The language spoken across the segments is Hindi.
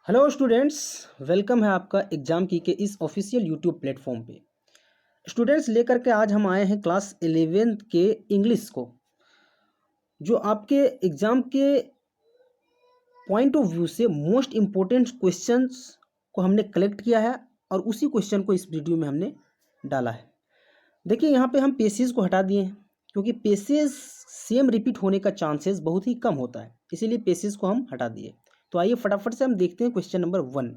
हेलो स्टूडेंट्स, वेलकम है आपका एग्जाम की के इस ऑफिशियल यूट्यूब प्लेटफॉर्म पे। स्टूडेंट्स, लेकर के आज हम आए हैं क्लास 11th के इंग्लिश को, जो आपके एग्ज़ाम के पॉइंट ऑफ व्यू से मोस्ट इम्पोर्टेंट क्वेश्चंस को हमने कलेक्ट किया है और उसी क्वेश्चन को इस वीडियो में हमने डाला है। देखिए, यहाँ पे हम पेसेज को हटा दिए हैं क्योंकि पेसेज सेम रिपीट होने का चांसेस बहुत ही कम होता है, इसीलिए पेसेज को हम हटा दिए। तो आइए फटाफट से हम देखते हैं क्वेश्चन नंबर 1।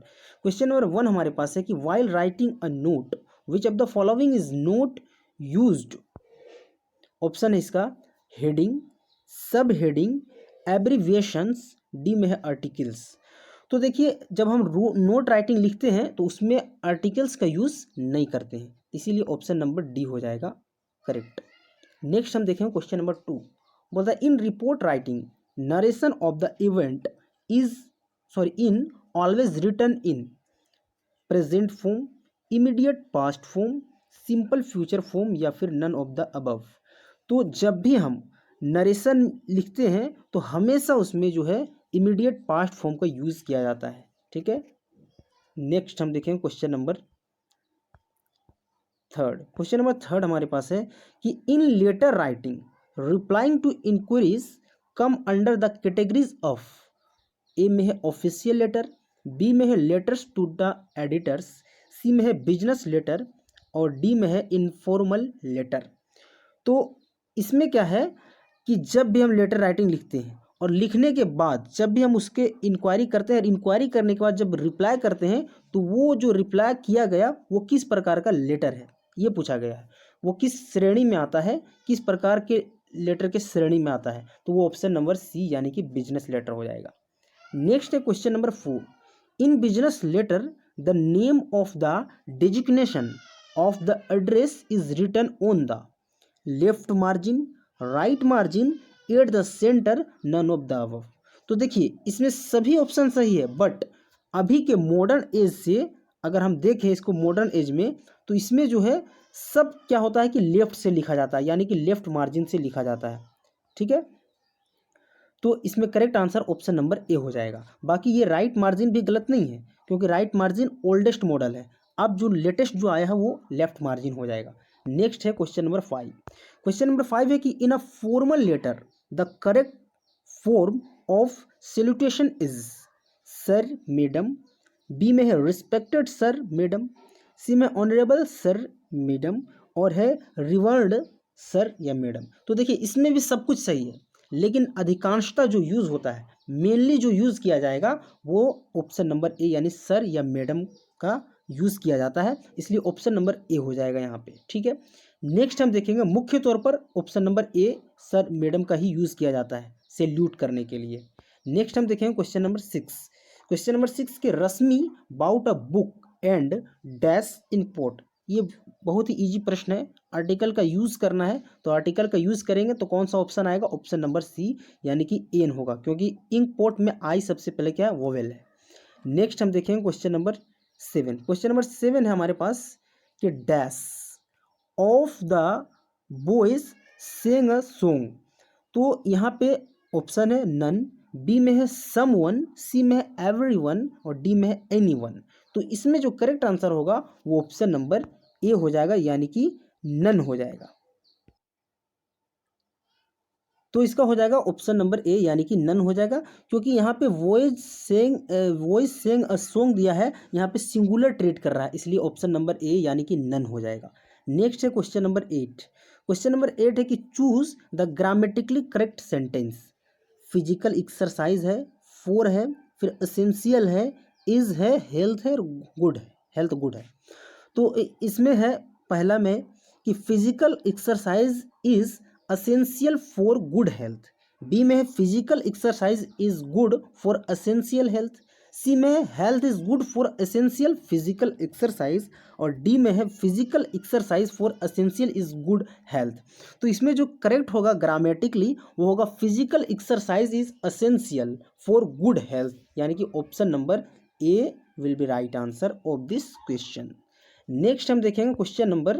क्वेश्चन नंबर 1 हमारे पास है कि while writing a note which of the following is note used. Option है इसका हेडिंग, सब हेडिंग, एब्रीविएशंस, डी में है आर्टिकल्स। तो देखिए, जब हम नोट राइटिंग लिखते हैं तो उसमें आर्टिकल्स का यूज़ नहीं करते हैं, इसीलिए ऑप्शन नंबर डी हो जाएगा करेक्ट। नेक्स्ट हम देखें क्वेश्चन नंबर 2। बोलता है in report writing narration of the event is in always written in present form, immediate past form, simple future form या फिर नन ऑफ द अबव। तो जब भी हम नरेशन लिखते हैं तो हमेशा उसमें जो है इमीडिएट पास्ट फॉर्म का यूज़ किया जाता है। ठीक है। नेक्स्ट हम देखें क्वेश्चन नंबर 3। क्वेश्चन नंबर 3 हमारे पास है कि in letter writing replying to inquiries come under the categories of, A में है ऑफिशियल लेटर, बी में है letters to the editors, C में है बिजनेस लेटर और डी में है इनफॉर्मल लेटर। तो इसमें क्या है कि जब भी हम लेटर राइटिंग लिखते हैं और लिखने के बाद जब भी हम उसके इंक्वायरी करते हैं और इंक्वायरी करने के बाद जब रिप्लाई करते हैं तो वो जो रिप्लाई किया गया वो किस प्रकार का लेटर है, ये पूछा गया है। वो किस श्रेणी में आता है, किस प्रकार के लेटर के श्रेणी में आता है, तो वो ऑप्शन नंबर सी यानी कि बिजनेस लेटर हो जाएगा। नेक्स्ट है question number 4। In business letter the name of the designation of the address is written on the left margin, right margin, at the centre, none of the above. तो देखिए, इसमें सभी ऑप्शन सही है, बट अभी के मॉडर्न एज से अगर हम देखें इसको मॉडर्न एज में, तो इसमें जो है सब क्या होता है कि लेफ्ट से लिखा जाता है, यानी कि लेफ्ट मार्जिन से लिखा जाता है। ठीक है। तो इसमें करेक्ट आंसर ऑप्शन नंबर ए हो जाएगा। बाकी ये राइट मार्जिन भी गलत नहीं है क्योंकि राइट मार्जिन ओल्डेस्ट मॉडल है, अब जो लेटेस्ट जो आया है वो लेफ्ट मार्जिन हो जाएगा। नेक्स्ट है क्वेश्चन नंबर 5। क्वेश्चन नंबर 5 है कि in a formal letter the correct form of salutation is sir madam, B में है रिस्पेक्टेड सर मैडम, सी में ऑनरेबल सर मैडम और है रिवर्ड सर या मैडम। तो देखिए, इसमें भी सब कुछ सही है, लेकिन अधिकांशतः जो यूज़ होता है, मेनली जो यूज़ किया जाएगा वो ऑप्शन नंबर ए यानी सर या मैडम का यूज़ किया जाता है, इसलिए ऑप्शन नंबर ए हो जाएगा यहाँ पे। ठीक है। नेक्स्ट हम देखेंगे मुख्य तौर पर ऑप्शन नंबर ए सर मैडम का ही यूज़ किया जाता है सैल्यूट करने के लिए। नेक्स्ट हम देखेंगे क्वेश्चन नंबर 6। क्वेश्चन नंबर 6 के Rashmi bought a book and dash in port, ये बहुत ही इजी प्रश्न है। आर्टिकल का यूज़ करना है, तो आर्टिकल का यूज़ करेंगे तो कौन सा ऑप्शन आएगा, ऑप्शन नंबर सी यानी कि एन होगा, क्योंकि इंक पोर्ट में आई सबसे पहले क्या है, वोवेल है। नेक्स्ट हम देखेंगे क्वेश्चन नंबर 7। क्वेश्चन नंबर 7 है हमारे पास कि dash of the boys sang a song. तो यहाँ पे ऑप्शन है नन, बी में है समवन, सी में है एवरीवन और डी में है एनीवन। तो इसमें जो करेक्ट आंसर होगा वो ऑप्शन नंबर ए हो जाएगा, यानी कि नन हो जाएगा। तो इसका हो जाएगा ऑप्शन नंबर ए यानी कि नन हो जाएगा, क्योंकि यहाँ पे वॉइस सेंग अ सॉन्ग दिया है, यहाँ पे सिंगुलर ट्रीट कर रहा है, इसलिए ऑप्शन नंबर ए यानी कि नन हो जाएगा। नेक्स्ट है क्वेश्चन नंबर 8। क्वेश्चन नंबर 8 है कि choose the grammatically correct sentence. Physical exercise है, फोर है, फिर एसेंशियल है, इज है, हेल्थ है, गुड है, हेल्थ गुड है। तो इसमें है पहला में कि physical exercise is essential for good health, B में है physical exercise is good for essential health, C में है health is good for essential physical exercise और डी में है physical exercise for essential is good health. तो इसमें जो करेक्ट होगा ग्रामेटिकली वो होगा physical exercise is essential for good health, यानी कि option number A will be right answer of this question. Next हम देखेंगे क्वेश्चन नंबर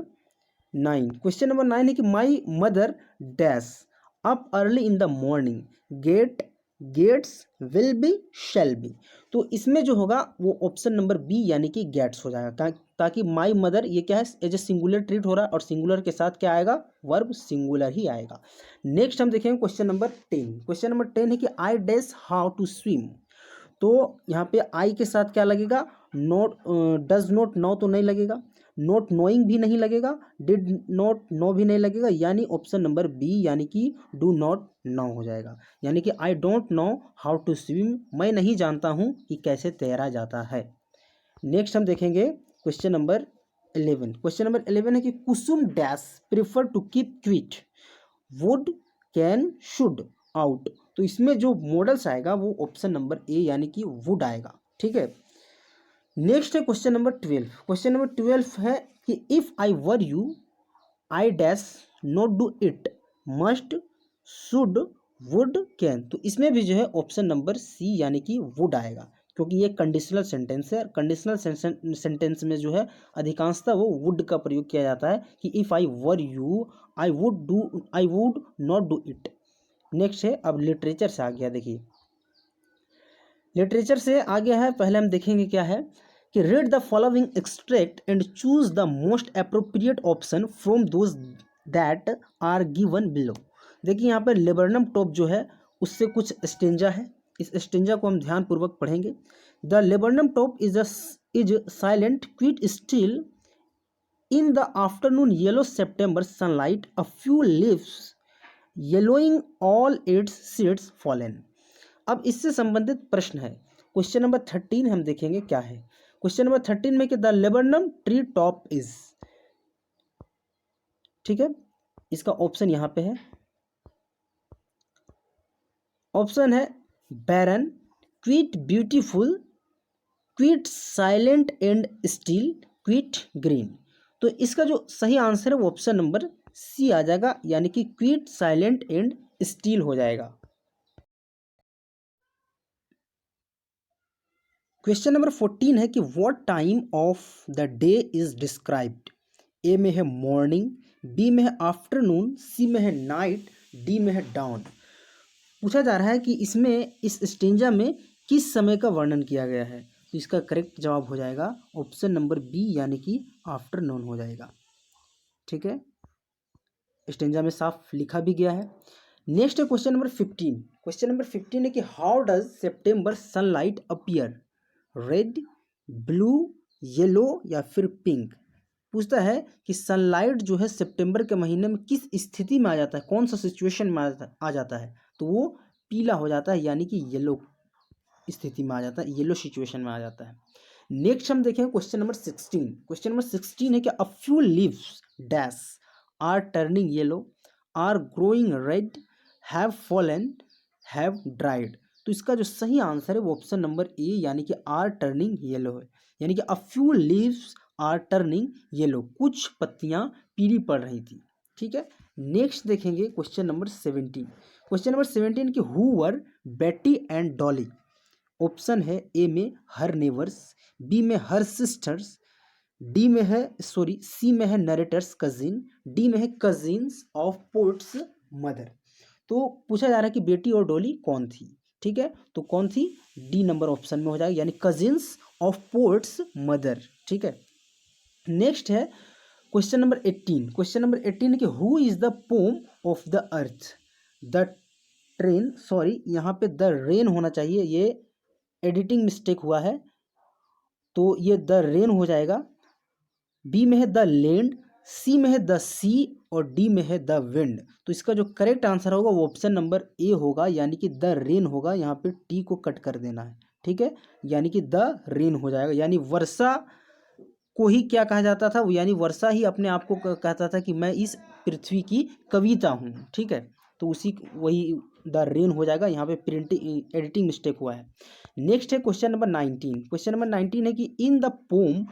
9। क्वेश्चन नंबर 9 है कि my mother dash up early in the morning, get gets, will be, shall be. तो इसमें जो होगा वो ऑप्शन नंबर बी यानी कि गेट्स हो जाएगा, ताकि माई मदर ये क्या है एज ए सिंगुलर ट्रीट हो रहा है और सिंगुलर के साथ क्या आएगा, वर्ब सिंगुलर ही आएगा। नेक्स्ट हम देखेंगे क्वेश्चन नंबर 10। क्वेश्चन नंबर 10 है कि I dash how to swim. तो यहाँ पे आई के साथ क्या लगेगा, नॉट, डज नॉट नो तो नहीं लगेगा, नॉट नोइंग भी नहीं लगेगा, डिड नॉट नो भी नहीं लगेगा, यानी ऑप्शन नंबर बी यानी कि डू नॉट नो हो जाएगा। यानी कि I don't know how to swim, मैं नहीं जानता हूँ कि कैसे तैरा जाता है। नेक्स्ट हम देखेंगे क्वेश्चन नंबर 11। क्वेश्चन नंबर 11 है कि Kusum dash prefer to keep quiet, would, can, should, out. तो इसमें जो मॉडल्स आएगा वो ऑप्शन नंबर ए यानी कि वुड आएगा। ठीक है। नेक्स्ट है क्वेश्चन नंबर 12। क्वेश्चन नंबर 12 है कि if I were you, I dash not do it, must, should, would, can. तो इसमें भी जो है ऑप्शन नंबर सी यानी कि वुड आएगा, क्योंकि ये कंडीशनल सेंटेंस है। कंडीशनल सेंटेंस में जो है अधिकांशतः वो वुड का प्रयोग किया जाता है कि if I were you, I would not do it. Next है, अब लिटरेचर से आ गया। देखिए लिटरेचर से आ गया है, पहले हम देखेंगे क्या है कि read the following extract and choose the most appropriate option from those that are given below. देखिए यहाँ पर लेबरनम टॉप जो है उससे कुछ स्टेंजा है, इस स्टेंजा को हम ध्यानपूर्वक पढ़ेंगे। The laburnum top is silent quit still in the afternoon yellow September sunlight, a few leaves yellowing, all it's seeds fallen. अब इससे संबंधित प्रश्न है। क्वेश्चन नंबर 13 हम देखेंगे क्या है। क्वेश्चन नंबर 13 में कि the laburnum tree top is, ठीक है, इसका ऑप्शन यहां पे है। ऑप्शन है barren, quite beautiful, quite silent and still, quite green. तो इसका जो सही आंसर है वो ऑप्शन नंबर सी आ जाएगा, यानी कि क्विट साइलेंट एंड स्टील हो जाएगा। क्वेश्चन नंबर 14 है कि what time of the day is described. A में है मॉर्निंग, बी में है आफ्टरनून, सी में है नाइट, डी में है डाउन। पूछा जा रहा है कि इसमें इस स्टेंजा में किस समय का वर्णन किया गया है। तो इसका करेक्ट जवाब हो जाएगा ऑप्शन नंबर बी यानी कि आफ्टरनून हो जाएगा। ठीक है, स्टेंजा में साफ लिखा भी गया है। नेक्स्ट है क्वेश्चन नंबर 15। क्वेश्चन नंबर 15 है कि how does September sunlight appear, red, blue, yellow या फिर पिंक। पूछता है कि सनलाइट जो है सितंबर के महीने में किस स्थिति में आ जाता है, कौन सा सिचुएशन में आ जाता है। तो वो पीला हो जाता है, यानी कि येलो स्थिति में आ जाता है, येलो सिचुएशन में आ जाता है। नेक्स्ट हम देखें क्वेश्चन नंबर 16। क्वेश्चन नंबर 16 है कि a few leaves dash are turning yellow, are growing red, have fallen, have dried. तो इसका जो सही आंसर है वो ऑप्शन नंबर ए यानी कि आर टर्निंग येलो है, यानी कि a few leaves are turning yellow, कुछ पत्तियां पीली पड़ रही थी। ठीक है। नेक्स्ट देखेंगे क्वेश्चन नंबर 17। क्वेश्चन नंबर 17 की हु वर बेटी एंड डॉली। ऑप्शन है ए में हर नेवर्स, बी में हर सिस्टर्स, सी में है नरेटर्स कजिन, डी में है कजिन्स ऑफ पोर्ट्स मदर। तो पूछा जा रहा है कि बेटी और डॉली कौन थी। ठीक है, तो कौन थी, डी नंबर ऑप्शन में हो जाएगा, यानी कजिन्स ऑफ पोर्ट्स मदर। ठीक है। नेक्स्ट है क्वेश्चन नंबर 18। क्वेश्चन नंबर 18 है कि who is the pome of the earth. The train, sorry यहाँ पे द रेन होना चाहिए, ये एडिटिंग मिस्टेक हुआ है, तो ये द रेन हो जाएगा। बी में है द लैंड, सी में है द सी और डी में है द विंड। तो इसका जो करेक्ट आंसर होगा वो ऑप्शन नंबर ए होगा, यानी कि द रेन होगा। यहाँ पे टी को कट कर देना है। ठीक है, यानी कि द रेन हो जाएगा। यानी वर्षा को ही क्या कहा जाता था, यानी वर्षा ही अपने आप को कहता था कि मैं इस पृथ्वी की कविता हूँ। ठीक है, तो उसी वही द रेन हो जाएगा, यहाँ पे प्रिंटिंग एडिटिंग मिस्टेक हुआ है। नेक्स्ट है क्वेश्चन नंबर 19। क्वेश्चन नंबर 19 है कि in the poem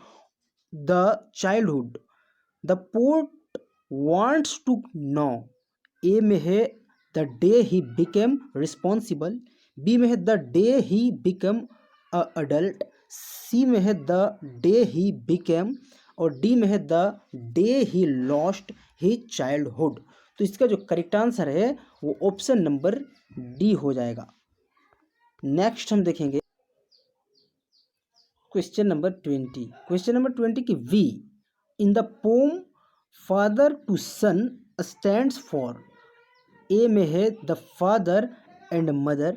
the childhood the poet wants to know. A में है the day he became responsible, B में है the day he became adult, C में है द डे ही बिकेम और डी में है the day he lost he childhood. तो इसका जो करेक्ट आंसर है वो ऑप्शन नंबर डी हो जाएगा। नेक्स्ट हम देखेंगे क्वेश्चन नंबर 20। क्वेश्चन नंबर 20 की we in the poem father to son stands for. A में है the father and mother,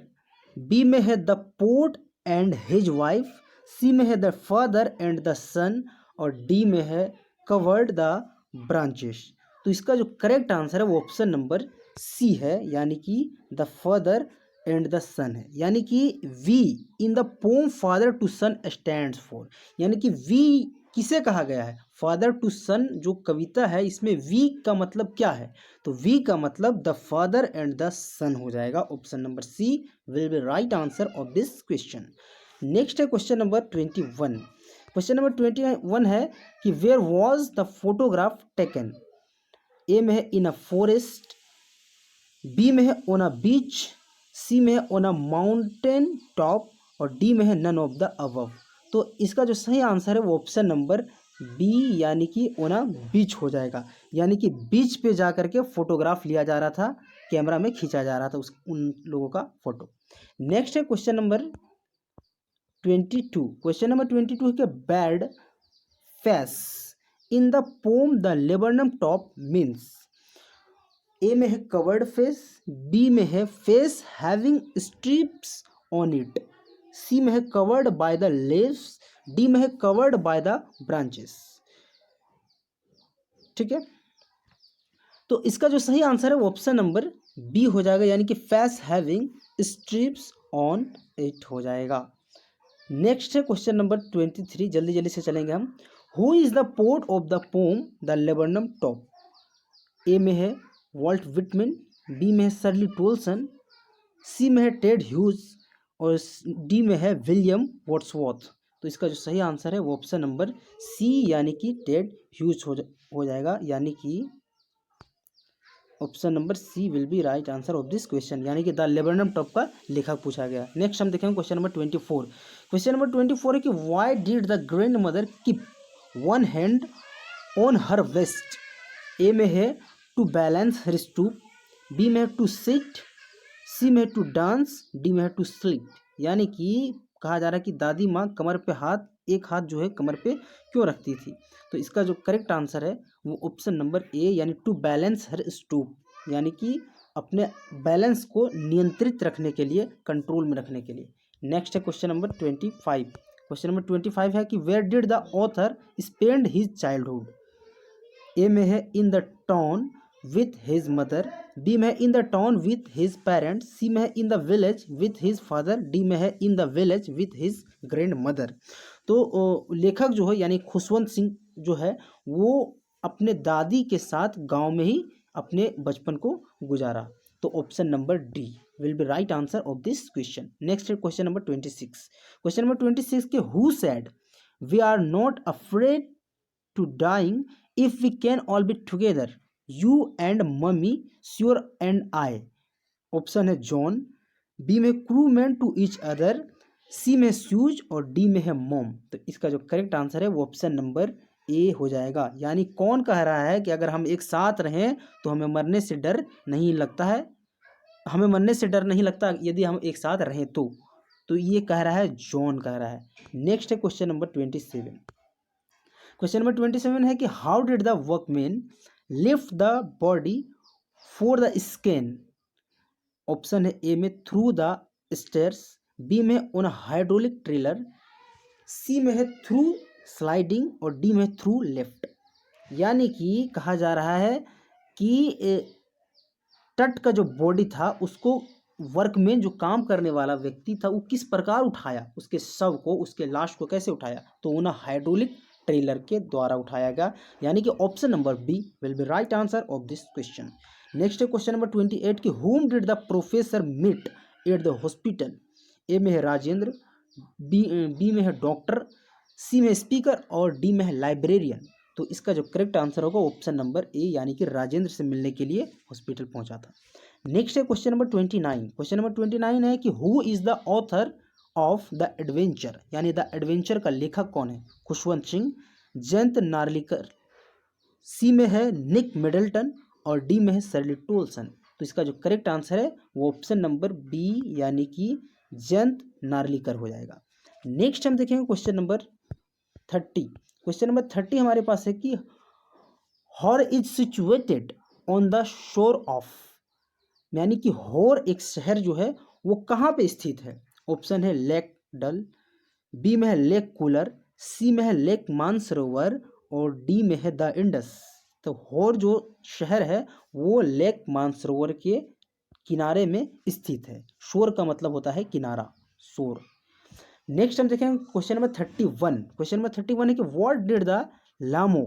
B में है the poet and his wife, C में है the father and the son, और डी में है कवर्ड द ब्रांचेस। तो इसका जो करेक्ट आंसर है वो ऑप्शन नंबर सी है, यानी कि the father and the son है। यानी कि we in the poem father to son stands for, यानी कि वी किसे कहा गया है, फादर टू सन जो कविता है इसमें वी का मतलब क्या है, तो वी का मतलब the father and the son हो जाएगा। Option number C will be right answer of this question. Next है क्वेश्चन नंबर 21। क्वेश्चन नंबर 21 है कि where was the photograph taken. A में है इन अ फॉरेस्ट, बी में है ऑन अ बीच, सी में है ऑन अ माउंटेन टॉप, और डी में है नन ऑफ द अबव। तो इसका जो सही आंसर है वो ऑप्शन नंबर बी यानी कि ऑन अ बीच हो जाएगा। यानी कि बीच पे जा करके फोटोग्राफ लिया जा रहा था, कैमरा में खींचा जा रहा था उन लोगों का फोटो। नेक्स्ट है क्वेश्चन नंबर 22। क्वेश्चन नंबर 22 है कि bad face in the poem the laburnum top means. A में है कवर्ड फेस, बी में है face having stripes on it, C में है covered by the leaves, D में है कवर्ड बाय द ब्रांचेस। ठीक है, तो इसका जो सही आंसर है वो ऑप्शन नंबर बी हो जाएगा, यानी कि face having stripes on it हो जाएगा। नेक्स्ट है क्वेश्चन नंबर 23, जल्दी जल्दी से चलेंगे हम। Who is the poet of the poem the laburnum top. A में है वॉल्ट विटमैन, बी में है सर्ली टोल्सन, सी में है टेड ह्यूज, और डी में है विलियम वर्ड्सवर्थ। तो इसका जो सही आंसर है वो ऑप्शन नंबर सी यानी कि टेड ह्यूज हो जाएगा, यानी कि option number C will be right answer of this question, यानी कि द लेबरनम टॉप का लेखक पूछा गया। नेक्स्ट हम देखेंगे क्वेश्चन नंबर 24। क्वेश्चन नंबर 24 है कि why did the grand mother keep one hand on her waist. A में है to balance her stoop, B में है टू सिट, सी में है टू डांस, डी में है टू स्लीप। यानी कि कहा जा रहा है कि दादी माँ कमर पे हाथ, एक हाथ जो है कमर पे क्यों रखती थी। तो इसका जो करेक्ट आंसर है वो ऑप्शन नंबर ए यानी टू बैलेंस हर स्टूप, यानी कि अपने बैलेंस को नियंत्रित रखने के लिए, कंट्रोल में रखने के लिए। नेक्स्ट है क्वेश्चन नंबर 25। क्वेश्चन नंबर 25 है कि where did the author spend his childhood. A में है in the town with his mother, B में है in the town with his parents, C में है in the village with his father, D में है in the village with his grand mother. तो लेखक जो है यानी खुशवंत सिंह जो है वो अपने दादी के साथ गांव में ही अपने बचपन को गुजारा। तो option number D will be right answer of this question. Next है क्वेश्चन नंबर 26। क्वेश्चन नंबर 26 के who said we are not afraid to dying if we can all be together, you and mummy, sure and I. Option है जॉन, बी में crew man to each other, C में स्यूज, और डी में है मॉम। तो इसका जो करेक्ट आंसर है वो ऑप्शन नंबर ए हो जाएगा। यानी कौन कह रहा है कि अगर हम एक साथ रहें तो हमें मरने से डर नहीं लगता है, हमें मरने से डर नहीं लगता यदि हम एक साथ रहें तो ये कह रहा है जॉन कह रहा है। नेक्स्ट है क्वेश्चन नंबर 27। क्वेश्चन नंबर 27 है कि how did the workman lift the body for the scan. Option है ए में थ्रू द स्टेयर्स, बी में ऑन हाइड्रोलिक ट्रेलर, सी में है थ्रू स्लाइडिंग, और डी में थ्रू लिफ्ट। यानी कि कहा जा रहा है कि तट का जो बॉडी था उसको वर्कमैन जो काम करने वाला व्यक्ति था वो किस प्रकार उठाया, उसके शव को, उसके लाश को कैसे उठाया, तो उन्हें हाइड्रोलिक ट्रेलर के द्वारा उठाया गया। यानी कि option number B will be right answer of this question. Next है क्वेश्चन नंबर 28 कि whom did the professor meet at the hospital. A में है राजेंद्र, बी में है डॉक्टर, सी में स्पीकर, और डी में है लाइब्रेरियन। तो इसका जो करेक्ट आंसर होगा ऑप्शन नंबर ए यानी कि राजेंद्र से मिलने के लिए हॉस्पिटल पहुंचा था। नेक्स्ट है क्वेश्चन नंबर 29। क्वेश्चन नंबर 29 है कि who is the author of the adventure, यानी द एडवेंचर का लेखक कौन है। खुशवंत सिंह, जयंत नार्लिकर, सी में है निक मिडल्टन, और डी में है सर्ली टोल्सन। तो इसका जो करेक्ट आंसर है वो ऑप्शन नंबर बी यानी कि जयंत नार्लिकर हो जाएगा। नेक्स्ट हम देखेंगे क्वेश्चन नंबर 30। क्वेश्चन नंबर 30 हमारे पास है कि हॉर is situated on the shore of, यानी कि हॉर एक शहर जो है वो कहाँ पे स्थित है। ऑप्शन है लेक डल, बी में है लेक कूलर, सी में है लेक मानसरोवर और डी में है द इंडस। तो हॉर जो शहर है वो लेक मानसरोवर के किनारे में स्थित है। शोर का मतलब होता है किनारा, शोर। नेक्स्ट हम देखेंगे क्वेश्चन नंबर 31। क्वेश्चन नंबर 31 है कि what did the lama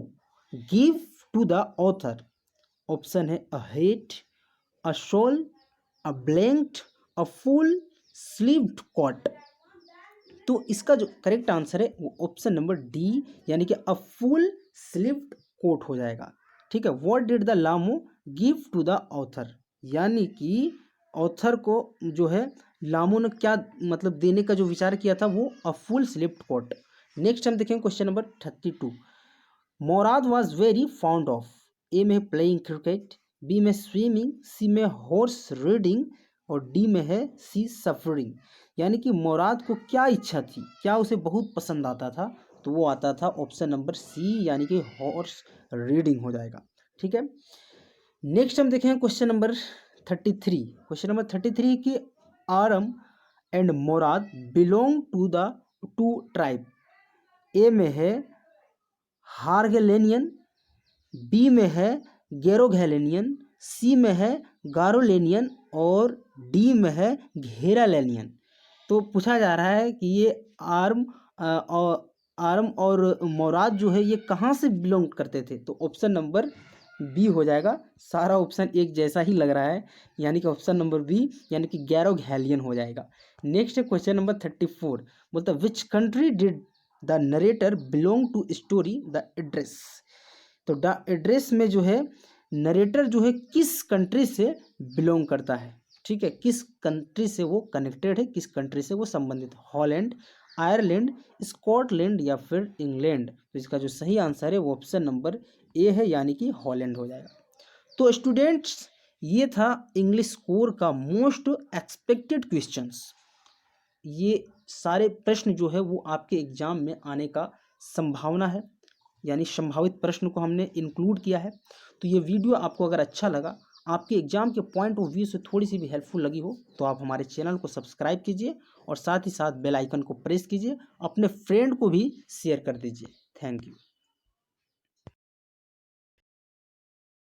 give to the author. Option है a hat, a shawl, a blanket, a full sleeved coat. तो इसका जो करेक्ट आंसर है वो ऑप्शन नंबर डी, यानी कि अ फुल स्लीव्ड कोट हो जाएगा। ठीक है, what did the lama give to the author, यानी कि ऑथर को जो है लामो ने क्या मतलब देने का जो विचार किया था वो a full sleeved coat. Next हम देखेंगे question number 32। Mourad was very fond of, A में प्लेइंग क्रिकेट, बी में स्विमिंग, सी में हॉर्स रीडिंग और डी में है सी सफरिंग। यानी कि मुराद को क्या इच्छा थी, क्या उसे बहुत पसंद आता था, तो वो आता था ऑप्शन नंबर सी, यानी कि हॉर्स रीडिंग हो जाएगा। ठीक है, नेक्स्ट हम देखें क्वेश्चन नंबर 33। क्वेश्चन नंबर 33 की Aram and Mourad belong to the two tribe. A में है हार्गेलेनियन, बी में है गेरोगैलेनियन, सी में है गारोलेनियन और डी में है घेरालेनियन। तो पूछा जा रहा है कि ये आर्म और मोराद जो है ये कहाँ से बिलोंग करते थे, तो ऑप्शन नंबर बी हो जाएगा। सारा ऑप्शन एक जैसा ही लग रहा है, यानी कि ऑप्शन नंबर बी, यानी कि गैरोगैलियन हो जाएगा। नेक्स्ट है क्वेश्चन नंबर 34, बोलता which country did the narrator belong to story the address. तो द एड्रेस में जो है नरेटर जो है किस कंट्री से बिलोंग करता है। ठीक है, किस कंट्री से वो कनेक्टेड है, किस कंट्री से वो संबंधित, हॉलैंड, आयरलैंड, स्कॉटलैंड या फिर इंग्लैंड। तो इसका जो सही आंसर है वो ऑप्शन नंबर ए है, यानी कि हॉलैंड हो जाएगा। तो स्टूडेंट्स ये था इंग्लिश कोर का मोस्ट एक्सपेक्टेड क्वेश्चंस। ये सारे प्रश्न जो है वो आपके एग्जाम में आने का संभावना है, यानी संभावित प्रश्न को हमने इंक्लूड किया है। तो ये वीडियो आपको अगर अच्छा लगा, आपके एग्जाम के पॉइंट ऑफ व्यू से थोड़ी सी भी हेल्पफुल लगी हो, तो आप हमारे चैनल को सब्सक्राइब कीजिए और साथ ही साथ बेल आइकन को प्रेस कीजिए, अपने फ्रेंड को भी शेयर कर दीजिए। Thank you.